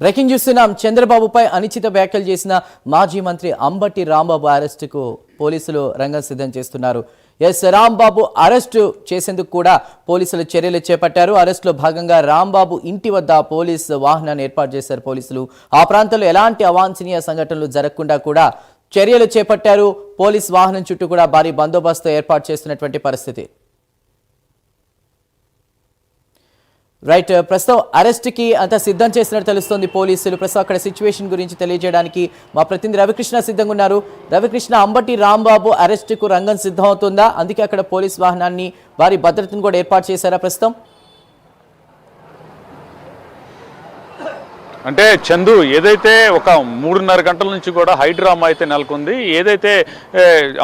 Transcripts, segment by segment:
Breaking చూస్తున్నాం. చంద్రబాబుపై అనిశ్చిత వ్యాఖ్యలు చేసిన మాజీ మంత్రి అంబటి రాంబాబు అరెస్టుకు పోలీసులు రంగం సిద్ధం చేస్తున్నారు. రాంబాబు అరెస్టు చేసేందుకు కూడా పోలీసులు చర్యలు చేపట్టారు. అరెస్టులో భాగంగా రాంబాబు ఇంటి వద్ద పోలీసు వాహనాన్ని ఏర్పాటు చేశారు పోలీసులు. ఆ ప్రాంతంలో ఎలాంటి అవాంఛనీయ సంఘటనలు జరగకుండా కూడా చర్యలు చేపట్టారు. పోలీస్ వాహనం చుట్టూ కూడా భారీ బందోబస్తు ఏర్పాటు చేస్తున్నటువంటి పరిస్థితి. రైట్, ప్రస్తుతం అరెస్ట్కి అంతా సిద్ధం చేసినట్టు తెలుస్తోంది పోలీసులు. ప్రస్తుతం అక్కడ సిచ్యువేషన్ గురించి తెలియజేయడానికి మా ప్రతినిధి రవికృష్ణ సిద్ధంగా ఉన్నారు. రవికృష్ణ, అంబటి రాంబాబు అరెస్టుకు రంగం సిద్ధమవుతుందా? అందుకే అక్కడ పోలీస్ వాహనాన్ని భారీ భద్రతను కూడా ఏర్పాటు చేశారా ప్రస్తుతం? అంటే చందు, ఏదైతే ఒక 3.5 గంటల నుంచి కూడా హైడ్రామా అయితే నెలకొంది. ఏదైతే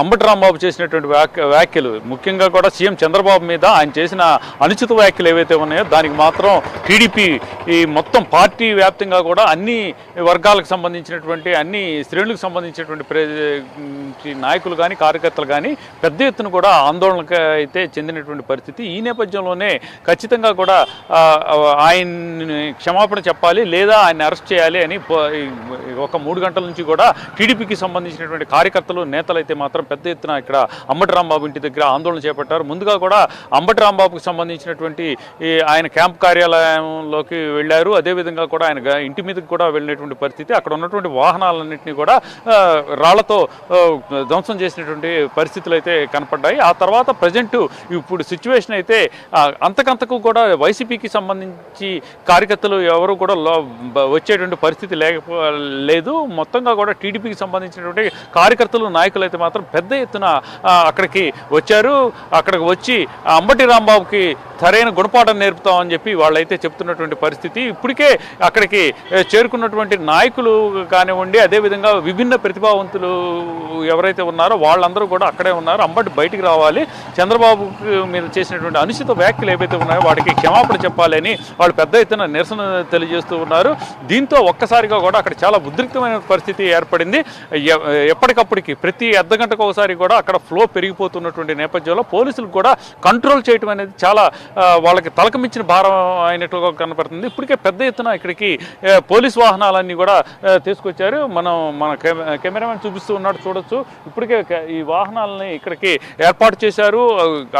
అంబటి రాంబాబు చేసినటువంటి వ్యాఖ్యలు, ముఖ్యంగా కూడా సీఎం చంద్రబాబు మీద ఆయన చేసిన అనుచిత వ్యాఖ్యలు ఏవైతే ఉన్నాయో దానికి మాత్రం టీడీపీ ఈ మొత్తం పార్టీ వ్యాప్తంగా కూడా అన్ని వర్గాలకు సంబంధించినటువంటి అన్ని శ్రేణులకు సంబంధించినటువంటి నాయకులు కానీ కార్యకర్తలు కానీ పెద్ద ఎత్తున కూడా ఆందోళనకు అయితే చెందినటువంటి పరిస్థితి. ఈ నేపథ్యంలోనే ఖచ్చితంగా కూడా ఆయన్ని క్షమాపణ చెప్పాలి, లేదా ఆయన అరెస్ట్ చేయాలి అని ఒక 3 గంటల నుంచి కూడా టీడీపీకి సంబంధించినటువంటి కార్యకర్తలు నేతలు అయితే మాత్రం పెద్ద ఎత్తున ఇక్కడ అంబటి రాంబాబు ఇంటి దగ్గర ఆందోళన చేపట్టారు. ముందుగా కూడా అంబటి రాంబాబుకి సంబంధించినటువంటి ఆయన క్యాంప్ కార్యాలయంలోకి వెళ్ళారు. అదేవిధంగా కూడా ఆయన ఇంటి మీదకి కూడా వెళ్ళినటువంటి పరిస్థితి. అక్కడ ఉన్నటువంటి వాహనాలన్నింటినీ కూడా రాళ్లతో ధ్వంసం చేసినటువంటి పరిస్థితులు అయితే కనపడ్డాయి. ఆ తర్వాత ప్రజెంట్ ఇప్పుడు సిచ్యువేషన్ అయితే అంతకంతకు కూడా వైసీపీకి సంబంధించి కార్యకర్తలు ఎవరు కూడా వచ్చేటువంటి పరిస్థితి లేదు. మొత్తంగా కూడా టీడీపీకి సంబంధించినటువంటి కార్యకర్తలు నాయకులు అయితే మాత్రం పెద్ద ఎత్తున అక్కడికి వచ్చారు. అక్కడికి వచ్చి అంబటి రాంబాబుకి సరైన గుణపాఠం నేర్పుతామని చెప్పి వాళ్ళైతే చెప్తున్నటువంటి పరిస్థితి. ఇప్పటికే అక్కడికి చేరుకున్నటువంటి నాయకులు కానివ్వండి, అదేవిధంగా విభిన్న ప్రతిభావంతులు ఎవరైతే ఉన్నారో వాళ్ళందరూ కూడా అక్కడే ఉన్నారు. అంబటి బయటికి రావాలి, చంద్రబాబు మీద చేసినటువంటి అనుచిత వ్యాఖ్యలు ఏవైతే ఉన్నాయో వాటికి క్షమాపణ చెప్పాలని వాళ్ళు పెద్ద ఎత్తున నిరసన తెలియజేస్తూ ఉన్నారు. దీంతో ఒక్కసారిగా కూడా అక్కడ చాలా ఉద్రిక్తమైన పరిస్థితి ఏర్పడింది. ఎప్పటికప్పటికి ప్రతి అర్ధగంటకు ఒకసారి కూడా అక్కడ ఫ్లో పెరిగిపోతున్నటువంటి నేపథ్యంలో పోలీసులు కూడా కంట్రోల్ చేయడం అనేది చాలా వాళ్ళకి తలకమించిన భారం అయినట్టుగా కనపడుతుంది. ఇప్పటికే పెద్ద ఎత్తున ఇక్కడికి పోలీస్ వాహనాలన్నీ కూడా తీసుకొచ్చారు. మన కెమెరామెన్ చూపిస్తూ ఉన్నాడు, చూడొచ్చు. ఇప్పటికే ఈ వాహనాలని ఇక్కడికి ఏర్పాటు చేశారు.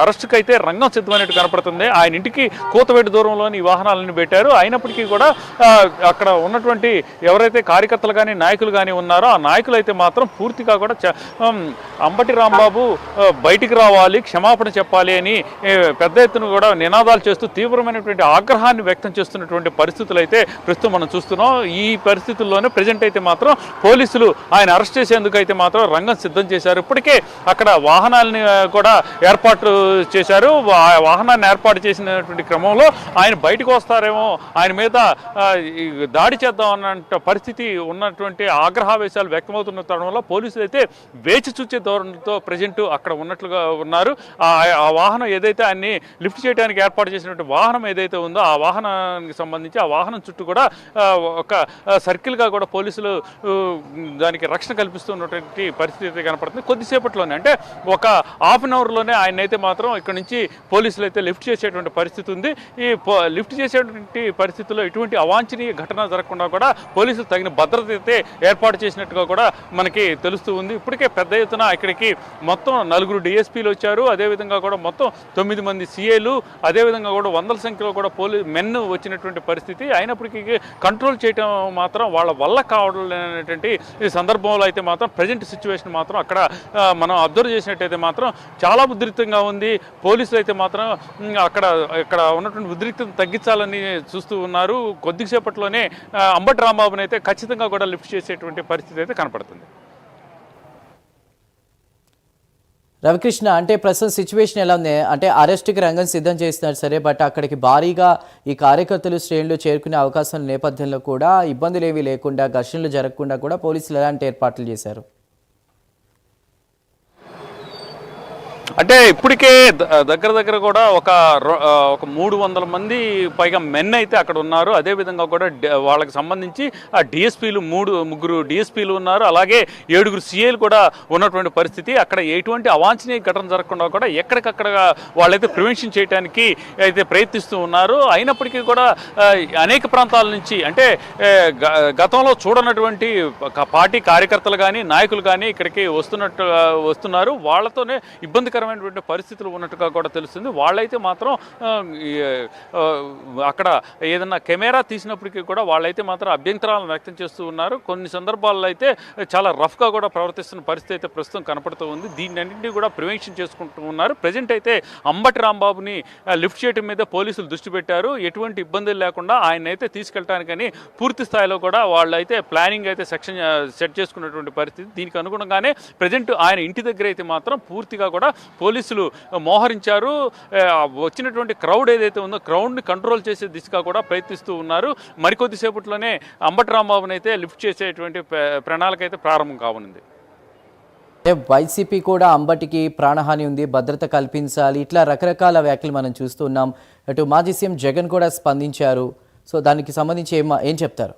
అరెస్టుకి అయితే రంగం సిద్ధమైనట్టు కనపడుతుంది. ఆయన ఇంటికి కూతవేటు దూరంలోని ఈ వాహనాలను పెట్టారు. అయినప్పటికీ కూడా అక్కడ ఉన్నటువంటి ఎవరైతే కార్యకర్తలు కానీ నాయకులు కానీ ఉన్నారో ఆ నాయకులు అయితే మాత్రం పూర్తిగా కూడా అంబటి రాంబాబు బయటికి రావాలి, క్షమాపణ చెప్పాలి అని పెద్ద ఎత్తున కూడా నినాదాలు చేస్తూ తీవ్రమైనటువంటి ఆగ్రహాన్ని వ్యక్తం చేస్తున్నటువంటి పరిస్థితులు అయితే ప్రస్తుతం మనం చూస్తున్నాం. ఈ పరిస్థితుల్లోనే ప్రజెంట్ అయితే మాత్రం పోలీసులు ఆయన అరెస్ట్ చేసేందుకు అయితే మాత్రం రంగం సిద్ధం చేశారు. ఇప్పటికే అక్కడ వాహనాలని కూడా ఏర్పాటు చేశారు. వాహనాన్ని ఏర్పాటు చేసినటువంటి క్రమంలో ఆయన బయటకు వస్తారేమో, ఆయన మీద దాడి చేద్దాం అన్న పరిస్థితి ఉన్నటువంటి ఆగ్రహావేశాలు వ్యక్తమవుతున్న తరుణంలో పోలీసులు అయితే వేచి చూచే ధోరణితో ప్రజెంట్ అక్కడ ఉన్నట్లుగా ఉన్నారు. ఆ వాహనం ఏదైతే ఆయన్ని లిఫ్ట్ చేయడానికి ఏర్పాటు చేసినటువంటి వాహనం ఏదైతే ఉందో ఆ వాహనానికి సంబంధించి ఆ వాహనం చుట్టూ కూడా ఒక సర్కిల్గా కూడా పోలీసులు దానికి రక్షణ కల్పిస్తున్నటువంటి పరిస్థితి కనపడుతుంది. కొద్దిసేపట్లోనే, అంటే ఒక హాఫ్ అన్ అవర్లోనే ఆయన అయితే మాత్రం ఇక్కడ నుంచి పోలీసులు అయితే లిఫ్ట్ చేసేటువంటి పరిస్థితి ఉంది. ఈ లిఫ్ట్ చేసేటువంటి పరిస్థితుల్లో ఎటువంటి అవాంఛనీయ ఘటన జరగకుండా కూడా పోలీసులు తగిన భద్రత అయితే ఏర్పాటు చేసినట్టుగా కూడా మనకి తెలుస్తూ ఉంది. ఇప్పటికే పెద్ద ఎత్తున ఇక్కడికి మొత్తం 4 డిఎస్పీలు వచ్చారు. అదేవిధంగా కూడా మొత్తం 9 మంది సిఐలు, అదేవిధంగా కూడా వందల సంఖ్యలో కూడా మెన్ వచ్చినటువంటి పరిస్థితి. అయినప్పటికీ కంట్రోల్ చేయడం మాత్రం వాళ్ళ వల్ల కావడలేనటువంటి ఈ సందర్భంలో అయితే మాత్రం ప్రజెంట్ సిచ్యువేషన్ మాత్రం అక్కడ మనం అబ్జర్వ్ చేసినట్టయితే మాత్రం చాలా ఉద్రిక్తంగా ఉంది. పోలీసులు అయితే మాత్రం ఇక్కడ ఉన్నటువంటి ఉద్రిక్తను తగ్గించాలని చూస్తూ ఉన్నారు. కొద్దిసేపట్లోనే అంబటి రాంబాబుని అయితే ఖచ్చితంగా కూడా లిఫ్ట్ చేసేటువంటి పరిస్థితి అయితే కనపడుతుంది. రవికృష్ణ, అంటే ప్రస్తుతం సిచ్యువేషన్ ఎలా ఉంది? అంటే అరెస్ట్కి రంగం సిద్ధం చేస్తున్నారు సరే, బట్ అక్కడికి భారీగా ఈ కార్యకర్తలు శ్రేణులు చేరుకునే అవకాశం నేపథ్యంలో కూడా ఇబ్బందులు ఏమీ లేకుండా, ఘర్షణలు జరగకుండా కూడా పోలీసులు ఎలాంటి ఏర్పాట్లు చేశారు? అంటే ఇప్పటికే దగ్గర దగ్గర కూడా ఒక 300 మంది పైగా మెన్ అయితే అక్కడ ఉన్నారు. అదేవిధంగా కూడా వాళ్ళకి సంబంధించి ఆ డిఎస్పీలు ముగ్గురు డిఎస్పీలు ఉన్నారు. అలాగే 7 సిఐలు కూడా ఉన్నటువంటి పరిస్థితి. అక్కడ ఎటువంటి అవాంఛనీయ ఘటన జరగకుండా కూడా ఎక్కడికక్కడ వాళ్ళైతే ప్రివెన్షన్ చేయడానికి అయితే ప్రయత్నిస్తూ ఉన్నారు. అయినప్పటికీ కూడా అనేక ప్రాంతాల నుంచి అంటే గతంలో చూడనటువంటి పార్టీ కార్యకర్తలు కానీ నాయకులు కానీ ఇక్కడికి వస్తున్నారు. వాళ్ళతోనే ఇబ్బందికరమైనటువంటి పరిస్థితులు ఉన్నట్టుగా కూడా తెలుస్తుంది. వాళ్ళైతే మాత్రం అక్కడ ఏదన్నా కెమెరా తీసినప్పటికీ కూడా వాళ్ళైతే మాత్రం అభ్యంతరాలను వ్యక్తం చేస్తూ ఉన్నారు. కొన్ని సందర్భాల్లో అయితే చాలా రఫ్గా కూడా ప్రవర్తిస్తున్న పరిస్థితి అయితే ప్రస్తుతం కనపడుతూ ఉంది. దీన్ని కూడా ప్రివెన్షన్ చేసుకుంటూ ఉన్నారు. ప్రజెంట్ అయితే అంబటి రాంబాబుని లిఫ్ట్ చేయడం మీద పోలీసులు దృష్టి పెట్టారు. ఎటువంటి ఇబ్బందులు లేకుండా ఆయన అయితే తీసుకెళ్ళటానికని పూర్తి స్థాయిలో కూడా వాళ్ళైతే ప్లానింగ్ అయితే సెట్ చేసుకున్నటువంటి పరిస్థితి. దీనికి అనుగుణంగానే ప్రజెంట్ ఆయన ఇంటి దగ్గర అయితే మాత్రం పూర్తిగా కూడా పోలీసులు మోహరించారు. వచ్చినటువంటి క్రౌడ్ ఏదైతే ఉందో క్రౌడ్ని కంట్రోల్ చేసే దిశగా కూడా ప్రయత్నిస్తూ ఉన్నారు. మరికొద్దిసేపట్లోనే అంబటి రాంబాబుని అయితే లిఫ్ట్ చేసేటువంటి ప్రణాళిక అయితే ప్రారంభం కానుంది. వైసీపీ కూడా అంబటికి ప్రాణహాని ఉంది, భద్రత కల్పించాలి, ఇట్లా రకరకాల వ్యాఖ్యలు మనం చూస్తున్నాం. అటు మాజీ సీఎం జగన్ కూడా స్పందించారు. సో దానికి సంబంధించి ఏం చెప్తారు?